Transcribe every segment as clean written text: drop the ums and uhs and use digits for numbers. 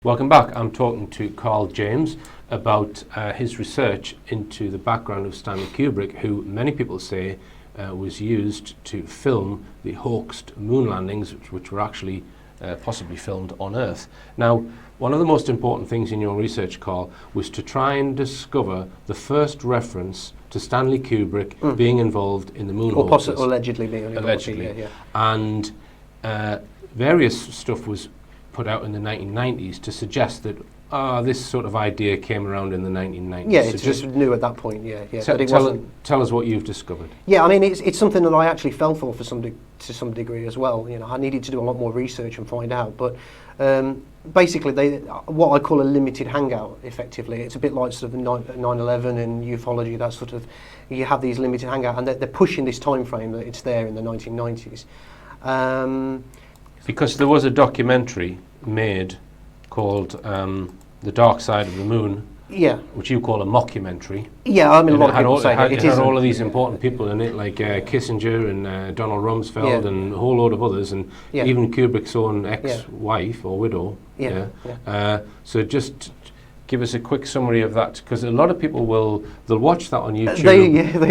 Welcome back. I'm talking to Carl James about his research into the background of Stanley Kubrick, who many people say was used to film the hoaxed moon landings, which were actually possibly filmed on Earth. Now, one of the most important things in your research, Carl, was to try and discover the first reference to Stanley Kubrick being involved in the moon hoaxes. Or allegedly being involved. Allegedly. And various stuff was put out in the 1990s to suggest that this sort of idea came around in the 1990s. Yeah, it's just new at that point, yeah. But tell us what you've discovered. Yeah, I mean, it's something that I actually fell for to some degree as well. You know, I needed to do a lot more research and find out. But basically, what I call a limited hangout, effectively. It's a bit like sort of 9/11 and ufology, that sort of. You have these limited hangout, and they're pushing this time frame that it's there in the 1990s. Because there was a documentary made called The Dark Side of the Moon, which you call a mockumentary. Yeah, I mean, a lot of people say that. It had all of these important people in it, like Kissinger and Donald Rumsfeld and a whole load of others, and even Kubrick's own ex-wife or widow. So just give us a quick summary of that, because a lot of people they'll watch that on YouTube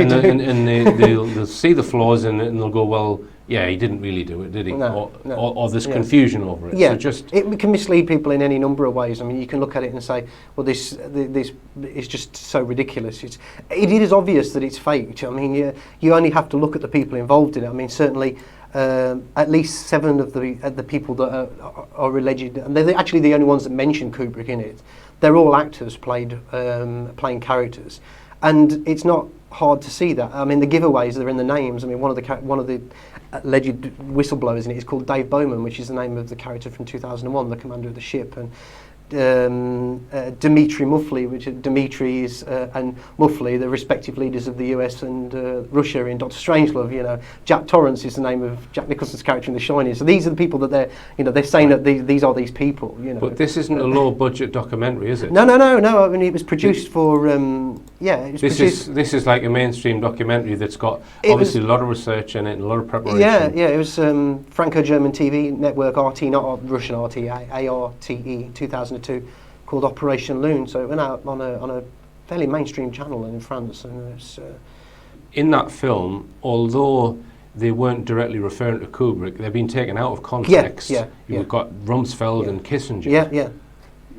and they'll see the flaws in it and they'll go, well, yeah, he didn't really do it, did he? Or there's confusion over it. Yeah, so it can mislead people in any number of ways. I mean, you can look at it and say, well, this is just so ridiculous. It is obvious that it's faked. I mean, you only have to look at the people involved in it. I mean, certainly at least 7 of the people that are alleged, and they're actually the only ones that mention Kubrick in it. They're all actors playing characters, and it's not hard to see that. I mean, the giveaways, they're in the names. I mean, one of the alleged whistleblowers in it is called Dave Bowman, which is the name of the character from 2001, the commander of the ship, and Dmitry Muffley, Dmitry is and Muffley, the respective leaders of the US and Russia in Dr. Strangelove. You know, Jack Torrance is the name of Jack Nicholson's character in The Shining. So these are the people that they're saying that these are these people. You know, but this isn't a low-budget documentary, is it? No. I mean, it was produced for This is like a mainstream documentary that's got obviously a lot of research in it and a lot of preparation. Yeah. It was Franco-German TV network, RT, not Russian RT, ARTE, 2002, called Operation Loon. So it went out on a fairly mainstream channel in France. And it's, in that film, although they weren't directly referring to Kubrick, they've been taken out of context. You've got Rumsfeld and Kissinger. Yeah.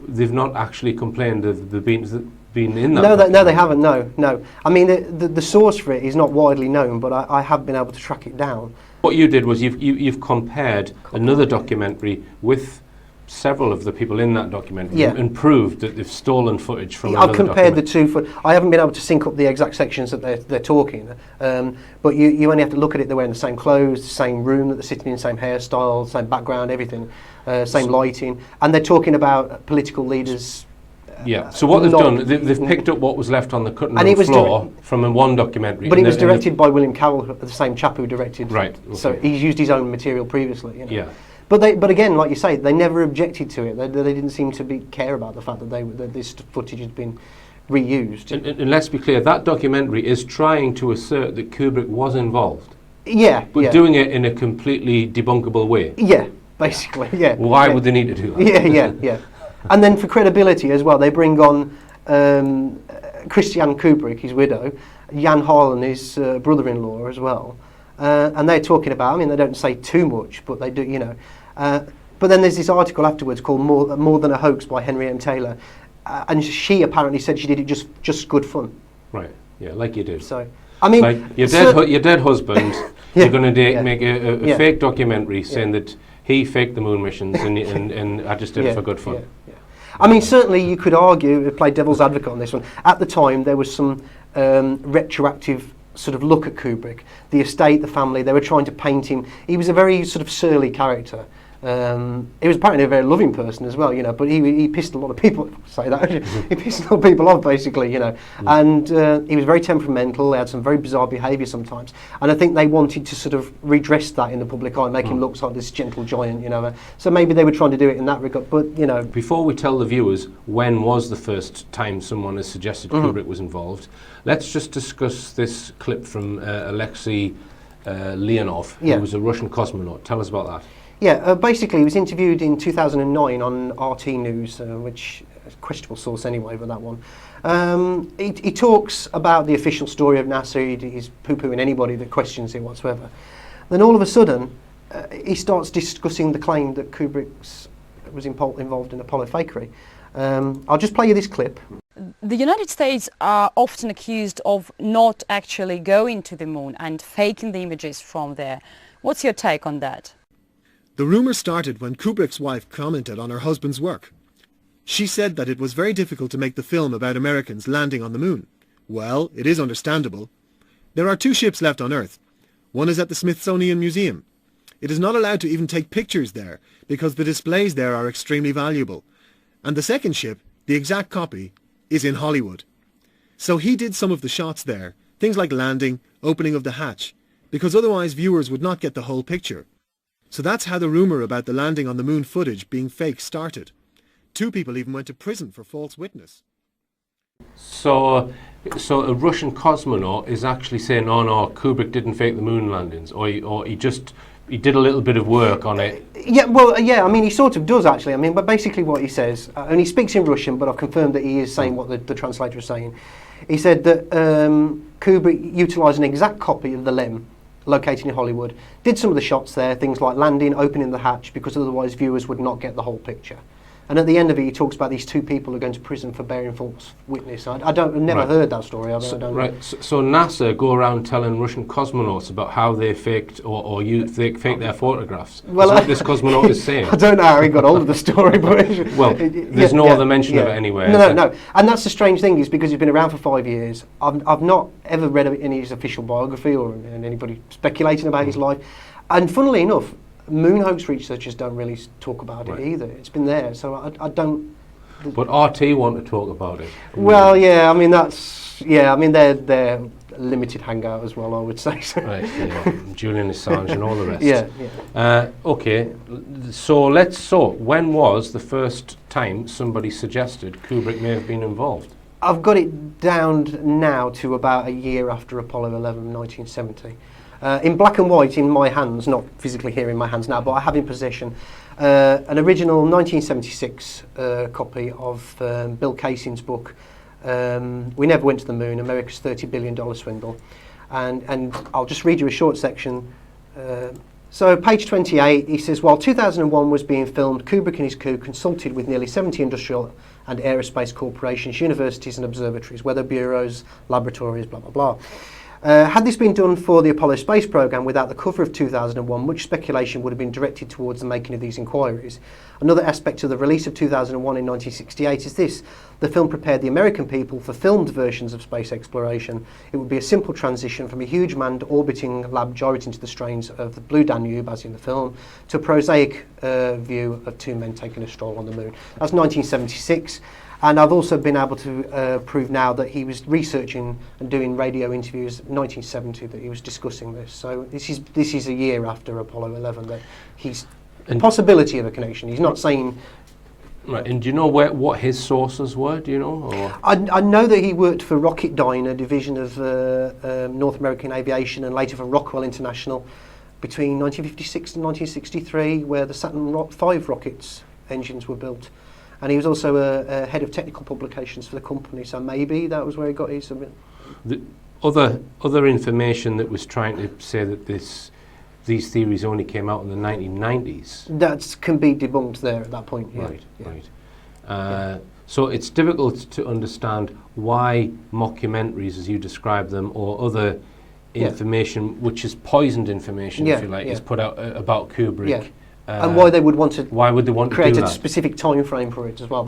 They've not actually complained of the been in that. No, they haven't. No. I mean, the source for it is not widely known, but I have been able to track it down. What you did was you've compared another documentary with several of the people in that documentary and proved that they've stolen footage from another documentary. I've compared the two. I haven't been able to sync up the exact sections that they're talking, but you only have to look at it. They're wearing the same clothes, the same room that they're sitting in, same hairstyle, same background, everything, same lighting, and they're talking about political leaders. So what they've done, they've picked up what was left on the cutting room floor from one documentary. But it was directed by William Carroll, the same chap who directed. Right. Okay. So he's used his own material previously. You know? Yeah. But again, like you say, they never objected to it. They didn't seem to care about the fact that this footage had been reused. And let's be clear, that documentary is trying to assert that Kubrick was involved. But doing it in a completely debunkable way. Yeah, basically. Yeah. Why would they need to do that? Yeah. And then for credibility as well, they bring on Christiane Kubrick, his widow, Jan Harlan, his brother-in-law as well. And they're talking about, I mean, they don't say too much, but they do, you know. But then there's this article afterwards called More Than a Hoax by Henry M. Taylor. And she apparently said she did it just good fun. Right, yeah, like you do. So, I mean... Like your dead husband, you're going to make a fake documentary saying that he faked the moon missions and I just did it for good fun. Yeah. I mean, certainly you could argue, play devil's advocate on this one. At the time, there was some retroactive sort of look at Kubrick. The estate, the family, they were trying to paint him. He was a very sort of surly character. He was apparently a very loving person as well, you know, but he pissed a lot of people, say that, he pissed a lot of people off, basically, you know, and he was very temperamental. He had some very bizarre behaviour sometimes, and I think they wanted to sort of redress that in the public eye, make him look like this gentle giant, you know, so maybe they were trying to do it in that regard, but, you know. Before we tell the viewers when was the first time someone has suggested Kubrick was involved, let's just discuss this clip from Alexei Leonov, who was a Russian cosmonaut. Tell us about that. Yeah, basically he was interviewed in 2009 on RT News, which is a questionable source anyway for that one. He talks about the official story of NASA. He's poo-pooing anybody that questions it whatsoever. Then all of a sudden, he starts discussing the claim that Kubrick was involved in Apollo fakery. I'll just play you this clip. The United States are often accused of not actually going to the moon and faking the images from there. What's your take on that? The rumour started when Kubrick's wife commented on her husband's work. She said that it was very difficult to make the film about Americans landing on the moon. Well, it is understandable. There are 2 ships left on Earth. One is at the Smithsonian Museum. It is not allowed to even take pictures there because the displays there are extremely valuable. And the second ship, the exact copy, is in Hollywood. So he did some of the shots there, things like landing, opening of the hatch, because otherwise viewers would not get the whole picture. So that's how the rumour about the landing on the moon footage being fake started. 2 people even went to prison for false witness. So a Russian cosmonaut is actually saying, no, Kubrick didn't fake the moon landings, or he did a little bit of work on it. Yeah, well, yeah, I mean, he sort of does actually. I mean, but basically what he says, and he speaks in Russian, but I've confirmed that he is saying what the translator is saying. He said that Kubrick utilised an exact copy of the LEM located in Hollywood, did some of the shots there, things like landing, opening the hatch, because otherwise viewers would not get the whole picture. And at the end of it, he talks about these 2 people who are going to prison for bearing false witness. I've never heard that story. I don't know. So NASA go around telling Russian cosmonauts about how they faked or they faked their photographs. Well, what this cosmonaut is saying. I don't know how he got hold of the story, but well, there's no other mention of it anywhere. No. And that's the strange thing, is because he's been around for 5 years. I've not ever read any of his official biography or anybody speculating about his life. And funnily enough, moon hoax researchers don't really talk about it either. It's been there, so I don't. But RT want to talk about it. Well, yeah, I mean they're limited hangout as well, I would say. So. Right, yeah. Julian Assange and all the rest. Yeah. Okay, so when was the first time somebody suggested Kubrick may have been involved? I've got it down now to about a year after Apollo 11, 1970. In black and white in my hands, not physically here in my hands now, but I have in possession an original 1976 copy of Bill Casey's book, We Never Went to the Moon, America's $30 billion Swindle. And I'll just read you a short section. So page 28, he says, while 2001 was being filmed, Kubrick and his crew consulted with nearly 70 industrial and aerospace corporations, universities and observatories, weather bureaus, laboratories, blah, blah, blah. Had this been done for the Apollo space program without the cover of 2001, much speculation would have been directed towards the making of these inquiries. Another aspect of the release of 2001 in 1968 is this. The film prepared the American people for filmed versions of space exploration. It would be a simple transition from a huge manned orbiting lab gyrating to the strains of the Blue Danube, as in the film, to a prosaic view of 2 men taking a stroll on the moon. That's 1976. And I've also been able to prove now that he was researching and doing radio interviews in 1970 that he was discussing this. So this is a year after Apollo 11 that he's a possibility of a connection. He's not saying. Right, and do you know what his sources were? Do you know? Or? I know that he worked for Rocketdyne, a division of North American Aviation, and later for Rockwell International between 1956 and 1963, where the Saturn V rockets engines were built. And he was also a head of technical publications for the company, so maybe that was where he got his. The other information that was trying to say that these theories only came out in the 1990s. That can be debunked there at that point. Yeah. Right. So it's difficult to understand why mockumentaries, as you describe them, or other information, which is poisoned information, if you like, is put out about Kubrick. Yeah. And why they would want to create to do a specific time frame for it as well.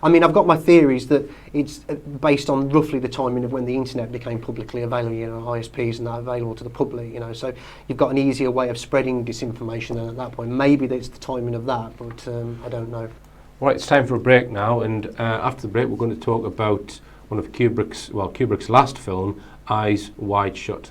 I mean, I've got my theories that it's based on roughly the timing of when the internet became publicly available, ISPs and that available to the public, so you've got an easier way of spreading disinformation than at that point. Maybe it's the timing of that, but I don't know. Right, it's time for a break now, and after the break we're going to talk about one of Kubrick's last film, Eyes Wide Shut.